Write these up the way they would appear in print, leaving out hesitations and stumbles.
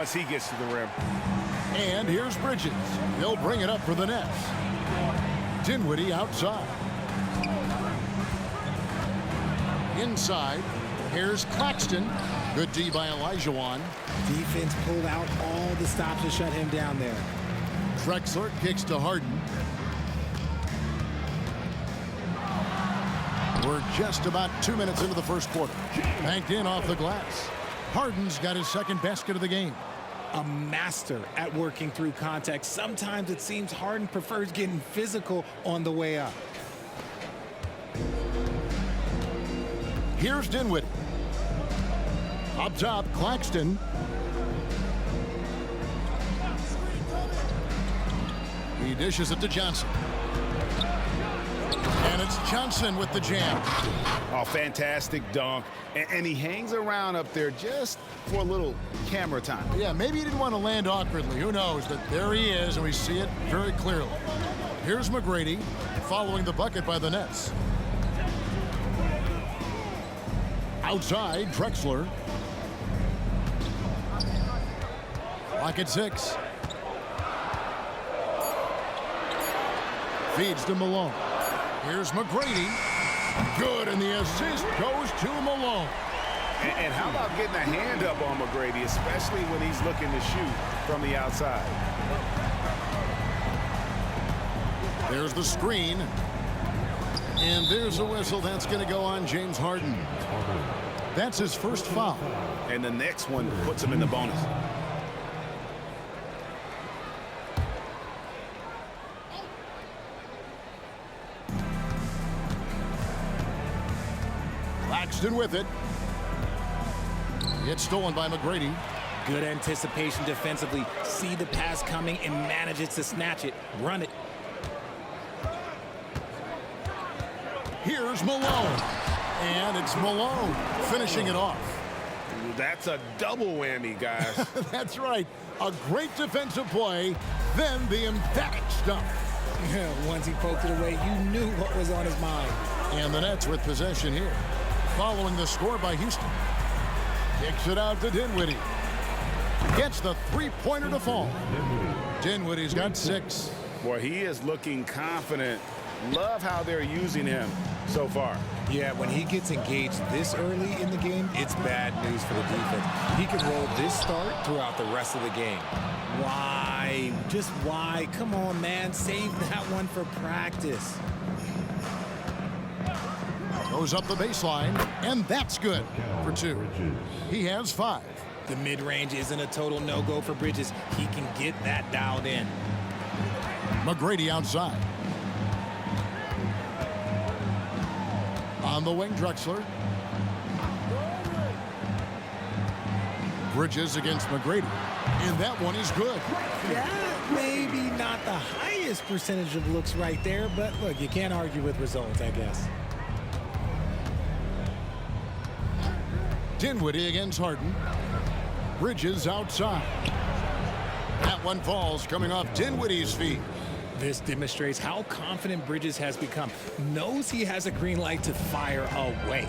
As he gets to the rim. And here's Bridges. He'll bring it up for the Nets. Dinwiddie outside. Inside. Here's Claxton. Good D by Olajuwon. Defense pulled out all the stops to shut him down there. Drexler kicks to Harden. We're just about 2 minutes into the first quarter. Banked in off the glass. Harden's got his second basket of the game. A master at working through contact. Sometimes it seems Harden prefers getting physical on the way up. Here's Dinwiddie. Up top, Claxton. He dishes it to Johnson. And it's Johnson with the jam. Oh, fantastic dunk. And he hangs around up there just for a little camera time. Yeah, maybe he didn't want to land awkwardly. Who knows? But there he is, and we see it very clearly. Here's McGrady following the bucket by the Nets. Outside, Drexler. Clock at 6. Feeds to Malone. Here's McGrady. Good, and the assist goes to Malone. And how about getting a hand up on McGrady, especially when he's looking to shoot from the outside. There's the screen. And there's a whistle. That's going to go on James Harden. That's his first foul. And the next one puts him in the bonus. Claxton with it. It's stolen by McGrady. Good anticipation defensively. See the pass coming and manages to snatch it. Run it. Here's Malone. And it's Malone finishing it off. That's a double whammy, guys. That's right. A great defensive play, then the emphatic stuff. Once he poked it away, you knew what was on his mind. And the Nets with possession here. Following the score by Houston. Kicks it out to Dinwiddie. Gets the three-pointer to fall. Dinwiddie's got 6. Boy, he is looking confident. Love how they're using him so far. Yeah, when he gets engaged this early in the game, it's bad news for the defense. He can roll this start throughout the rest of the game. Why? Just why? Come on, man. Save that one for practice. Goes up the baseline, and that's good for 2. He has 5. The mid-range isn't a total no-go for Bridges. He can get that dialed in. McGrady outside. On the wing, Drexler. Bridges against McGrady. And that one is good. Yeah, maybe not the highest percentage of looks right there, but look, you can't argue with results, I guess. Dinwiddie against Harden. Bridges outside. That one falls coming off Dinwiddie's feet. This demonstrates how confident Bridges has become. Knows he has a green light to fire away.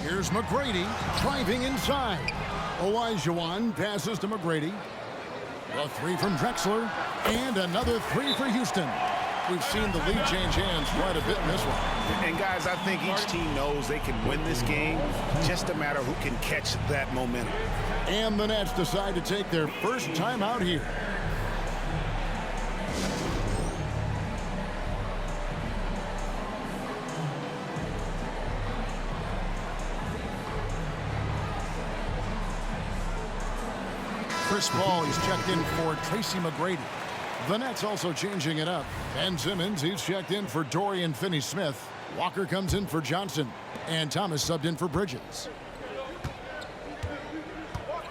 Here's McGrady driving inside. Olajuwon passes to McGrady. A 3 from Drexler. And another 3 for Houston. We've seen the lead change hands quite a bit in this one. And guys, I think each team knows they can win this game. Just a matter who can catch that momentum. And the Nets decide to take their first time out here. Chris Paul, he's checked in for Tracy McGrady. The Nets also changing it up. Ben Simmons, he's checked in for Dorian Finney-Smith. Walker comes in for Johnson. And Thomas subbed in for Bridges.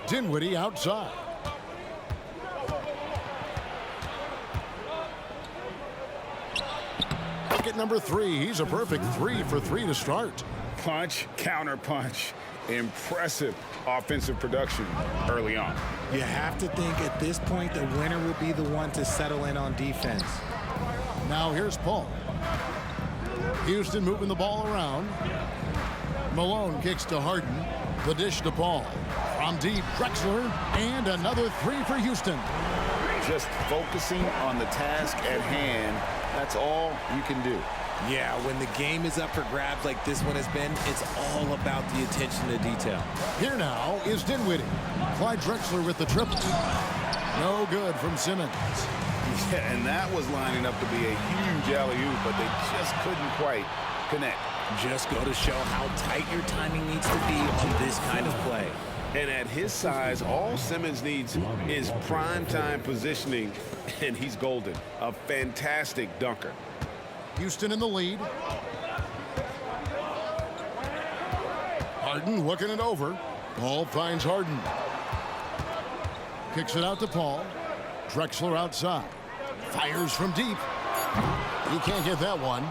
Dinwiddie outside. Look at number 3. He's a perfect 3 for 3 to start. Punch, counter punch. Impressive offensive production early on. You have to think at this point the winner will be the one to settle in on defense. Now here's Paul. Houston moving the ball around. Malone kicks to Harden. The dish to Paul. From deep, Drexler, and another three for Houston. Just focusing on the task at hand, that's all you can do. Yeah, when the game is up for grabs like this one has been, it's all about the attention to detail. Here now is Dinwiddie. Clyde Drexler with the triple. No good from Simmons. Yeah, and that was lining up to be a huge alley-oop, but they just couldn't quite connect. Just go to show how tight your timing needs to be on this kind of play. And at his size, all Simmons needs is prime-time positioning, and he's golden. A fantastic dunker. Houston in the lead. Harden looking it over. Paul finds Harden. Kicks it out to Paul. Drexler outside. Fires from deep. He can't get that one.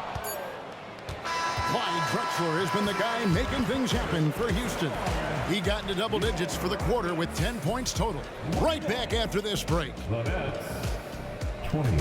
Clyde Drexler has been the guy making things happen for Houston. He got into double digits for the quarter with 10 points total. Right back after this break. The Nets, 20.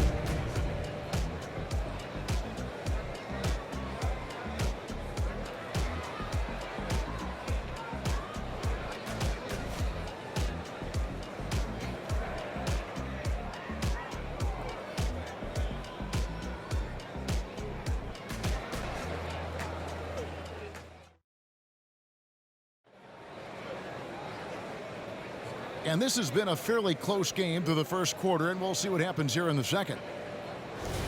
And this has been a fairly close game through the first quarter, and we'll see what happens here in the second.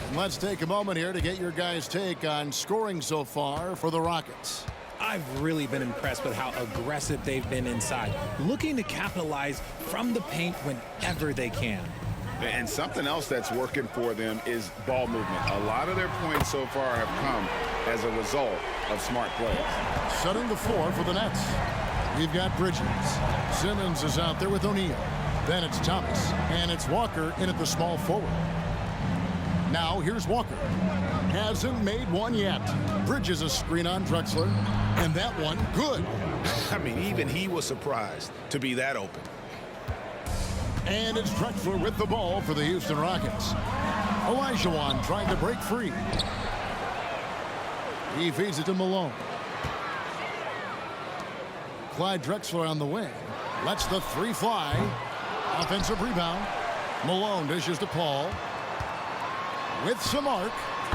And let's take a moment here to get your guys' take on scoring so far for the Rockets. I've really been impressed with how aggressive they've been inside, looking to capitalize from the paint whenever they can. And something else that's working for them is ball movement. A lot of their points so far have come as a result of smart plays. Setting the floor for the Nets. We've got Bridges. Simmons is out there with O'Neal. Then it's Thomas. And it's Walker in at the small forward. Now here's Walker. Hasn't made one yet. Bridges a screen on Drexler. And that one good. I mean, even he was surprised to be that open. And it's Drexler with the ball for the Houston Rockets. Olajuwon trying to break free. He feeds it to Malone. Clyde Drexler on the wing. Lets the three fly. Offensive rebound. Malone dishes to Paul. With some arc.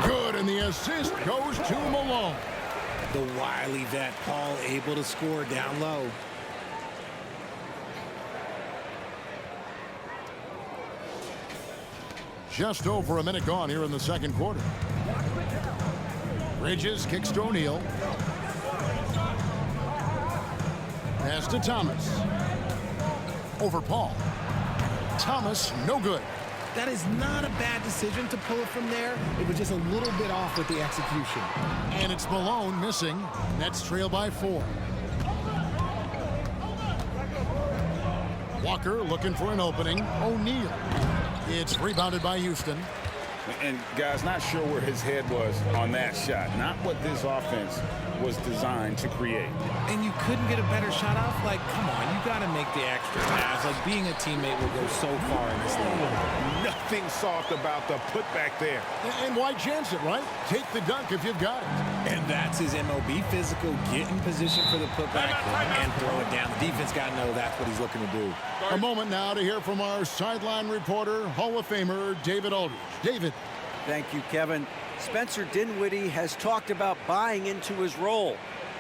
Good, and the assist goes to Malone. The wily vet Paul able to score down low. Just over a minute gone here in the second quarter. Bridges kicks to O'Neal. Pass to Thomas. Over Paul. Thomas, no good. That is not a bad decision to pull it from there. It was just a little bit off with the execution. And it's Malone missing. Nets trail by 4. Walker looking for an opening. O'Neal. It's rebounded by Houston. And guys, not sure where his head was on that shot. Not what this offense was designed to create. And you couldn't get a better shot off? Like, come on, you got to make the extra pass. Like, being a teammate will go so far in this league. Nothing soft about the putback there. And why chance it, right? Take the dunk if you've got it. And that's his MOB, physical, get in position for the putback and throw it down. The defense got to know that's what he's looking to do. A moment now to hear from our sideline reporter, Hall of Famer David Aldridge. David. Thank you, Kevin. Spencer Dinwiddie has talked about buying into his role.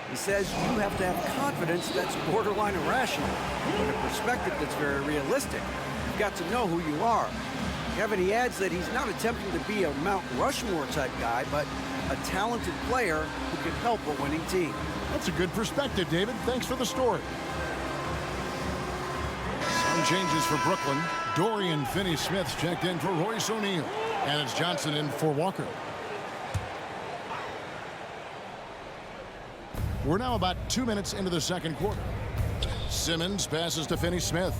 He says you have to have confidence that's borderline irrational, but a perspective that's very realistic. You've got to know who you are. Kevin, he adds that he's not attempting to be a Mount Rushmore type guy, but a talented player who can help a winning team. That's a good perspective, David. Thanks for the story. Some changes for Brooklyn. Dorian Finney-Smith's checked in for Royce O'Neal. And it's Johnson in for Walker. We're now about 2 minutes into the second quarter. Simmons passes to Finney-Smith.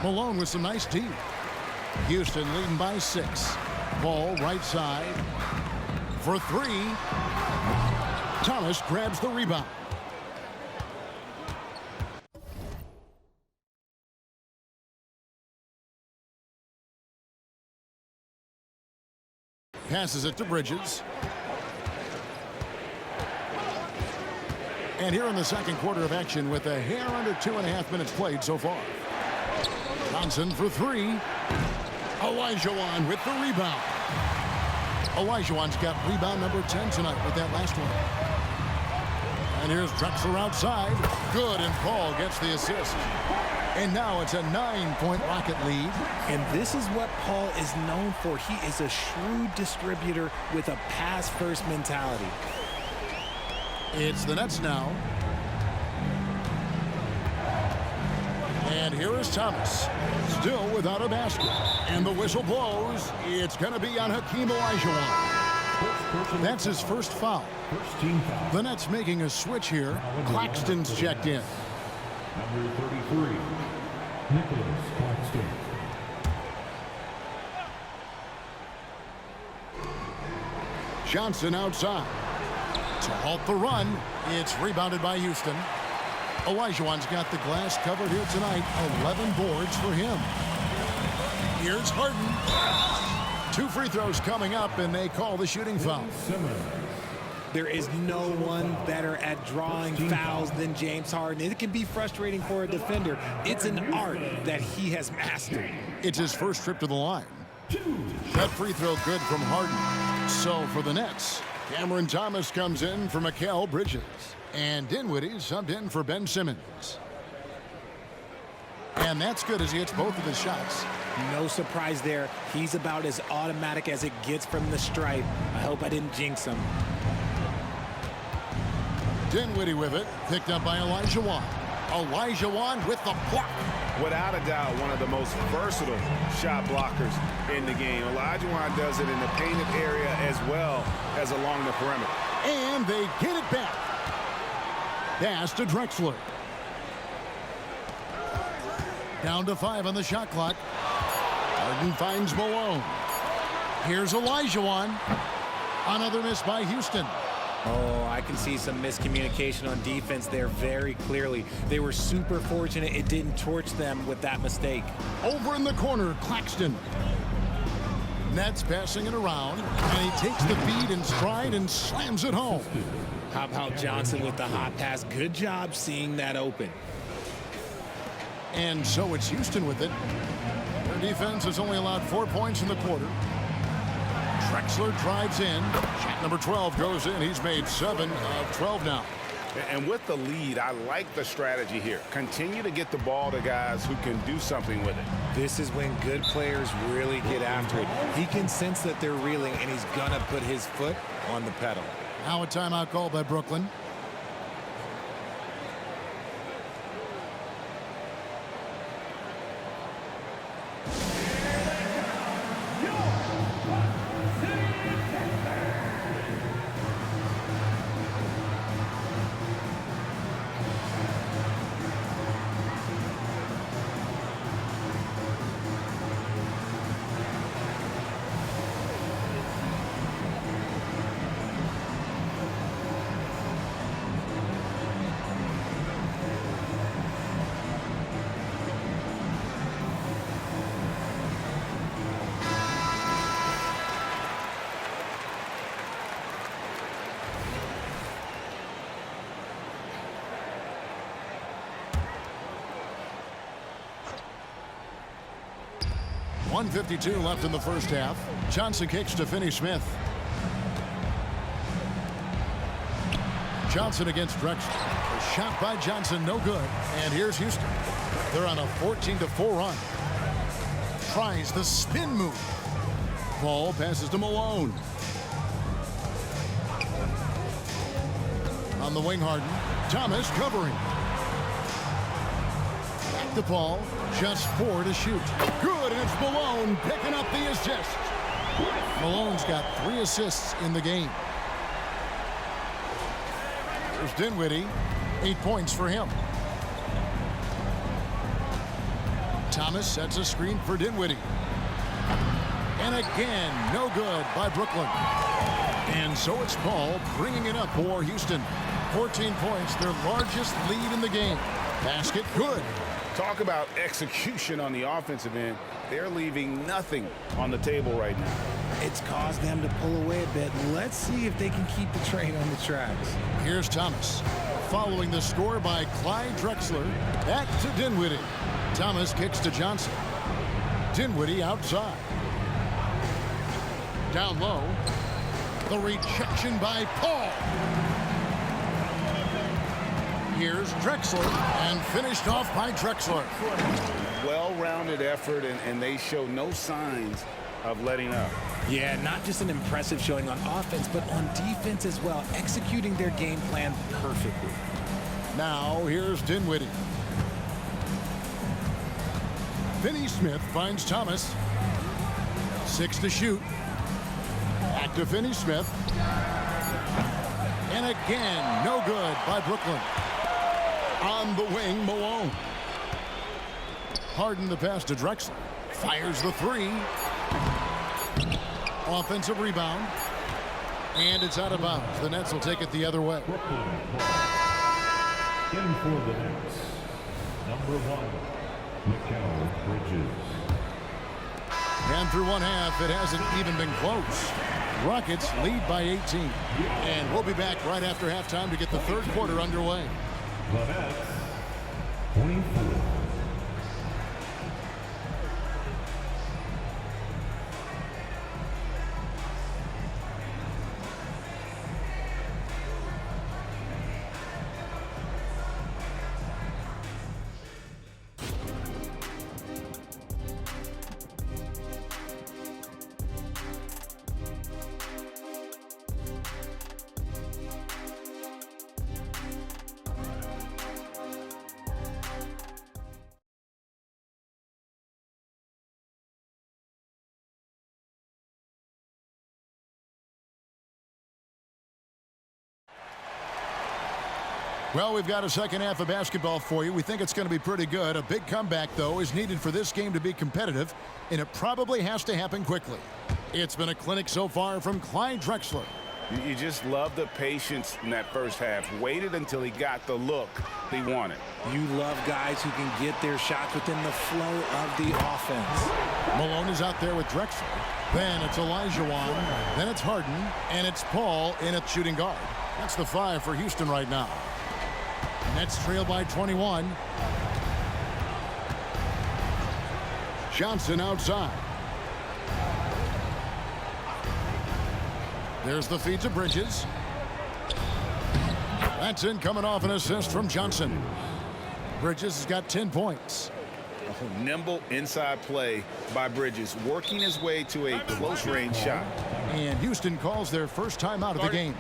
Malone with some nice D. Houston leading by 6. Ball right side for 3. Thomas grabs the rebound. Passes it to Bridges. And here in the second quarter of action with a hair under 2.5 minutes played so far. Johnson for three. Olajuwon with the rebound. Olajuwon's got rebound number 10 tonight with that last one. And here's Drexler outside. Good, and Paul gets the assist. And now it's a 9-point Rocket lead. And this is what Paul is known for. He is a shrewd distributor with a pass-first mentality. It's the Nets now. And here is Thomas, still without a basket. And the whistle blows. It's going to be on Hakeem Olajuwon. That's his first foul. First team foul. The Nets making a switch here. Claxton's checked in. Number 33, Nicholas Claxton. Johnson outside. To halt the run, it's rebounded by Houston. Olajuwon's got the glass covered here tonight. 11 boards for him. Here's Harden. 2 free throws coming up, and they call the shooting foul. There is no one better at drawing fouls than James Harden. It can be frustrating for a defender. It's an art that he has mastered. It's his first trip to the line. That free throw good from Harden. So for the Nets, Cameron Thomas comes in for Mikal Bridges. And Dinwiddie subbed in for Ben Simmons. And that's good as he hits both of his shots. No surprise there. He's about as automatic as it gets from the stripe. I hope I didn't jinx him. Dinwiddie with it, picked up by Olajuwon. Olajuwon with the block. Without a doubt, one of the most versatile shot blockers in the game. Olajuwon does it in the painted area as well as along the perimeter. And they get it back. Pass to Drexler. Down to 5 on the shot clock. Harden finds Malone. Here's Olajuwon. Another miss by Houston. Oh, I can see some miscommunication on defense there very clearly. They were super fortunate it didn't torch them with that mistake. Over in the corner, Claxton. Nets passing it around, and he takes the feed in stride and slams it home. How about Johnson with the hot pass? Good job seeing that open. And so it's Houston with it. Their defense has only allowed 4 points in the quarter. Drexler drives in. Shot number 12 goes in. He's made 7 of 12 now. And with the lead, I like the strategy here. Continue to get the ball to guys who can do something with it. This is when good players really get after it. He can sense that they're reeling, and he's going to put his foot on the pedal. Now a timeout call by Brooklyn. .152 left in the first half. Johnson kicks to Finney-Smith. Johnson against Drexler. A shot by Johnson, no good. And here's Houston. They're on a 14-4 run. Tries the spin move. Ball passes to Malone. On the wing, Harden. Thomas covering. Back to Paul. Just 4 to shoot. Good, and it's Malone picking up the assist. Malone's got 3 assists in the game. There's Dinwiddie. 8 points for him. Thomas sets a screen for Dinwiddie. And again, no good by Brooklyn. And so it's Paul bringing it up for Houston. 14 points, their largest lead in the game. Basket good. Talk about execution on the offensive end. They're leaving nothing on the table right now. It's caused them to pull away a bit. Let's see if they can keep the train on the tracks. Here's Thomas. following the score by Clyde Drexler. Back to Dinwiddie. Thomas kicks to Johnson. Dinwiddie outside. Down low. The rejection by Paul. Here's Drexler, and finished off by Drexler. Well-rounded effort, and they show no signs of letting up. Yeah, not just an impressive showing on offense, but on defense as well, executing their game plan perfectly. Now, here's Dinwiddie. Finney Smith finds Thomas. 6 to shoot. Back to Finney Smith. And again, no good by Brooklyn. On the wing, Malone. Harden the pass to Drexler. Fires the 3. Offensive rebound. And it's out of bounds. The Nets will take it the other way. Brooklyn in for the Nets. Number 1, Mikal Bridges. And through one half, it hasn't even been close. Rockets lead by 18. And we'll be back right after halftime to get the third quarter underway. The Nets, 24. Well, we've got a second half of basketball for you. We think it's going to be pretty good. A big comeback, though, is needed for this game to be competitive, and it probably has to happen quickly. It's been a clinic so far from Clyde Drexler. You just love the patience in that first half. Waited until he got the look he wanted. You love guys who can get their shots within the flow of the offense. Malone is out there with Drexler. Then it's Olajuwon. Then it's Harden. And it's Paul in at shooting guard. That's the 5 for Houston right now. Nets trail by 21. Johnson outside. There's the feed to Bridges. That's in, coming off an assist from Johnson. Bridges has got 10 points. Nimble inside play by Bridges, working his way to a close-range shot. And Houston calls their first time out of the game.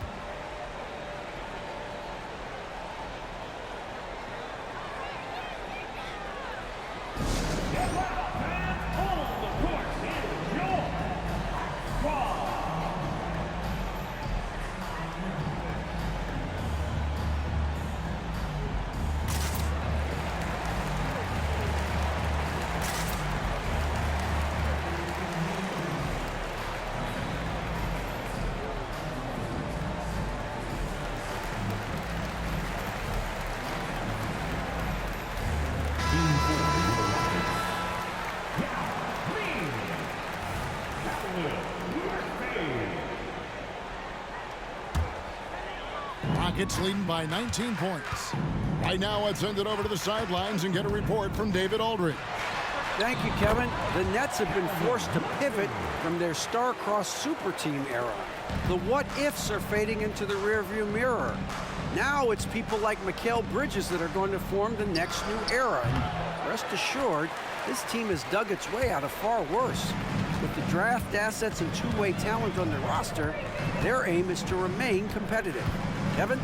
Rockets leading by 19 points. Right now, let's send it over to the sidelines and get a report from David Aldridge. Thank you, Kevin. The Nets have been forced to pivot from their star-crossed super team era. The what-ifs are fading into the rearview mirror. Now it's people like Mikal Bridges that are going to form the next new era. And rest assured, this team has dug its way out of far worse. With the draft assets and two-way talent on their roster, their aim is to remain competitive. Kevin?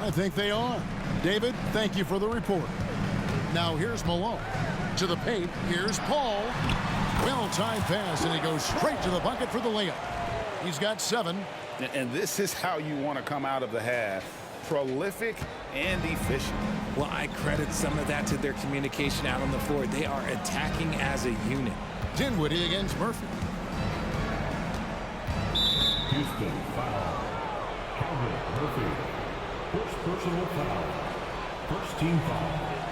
I think they are. David, thank you for the report. Now here's Malone. To the paint, here's Paul. Well-timed pass, and he goes straight to the bucket for the layup. He's got 7. And this is how you want to come out of the half. Prolific and efficient. Well, I credit some of that to their communication out on the floor. They are attacking as a unit. Dinwiddie against Murphy. Houston foul. Calvin Murphy. First personal foul. First team foul.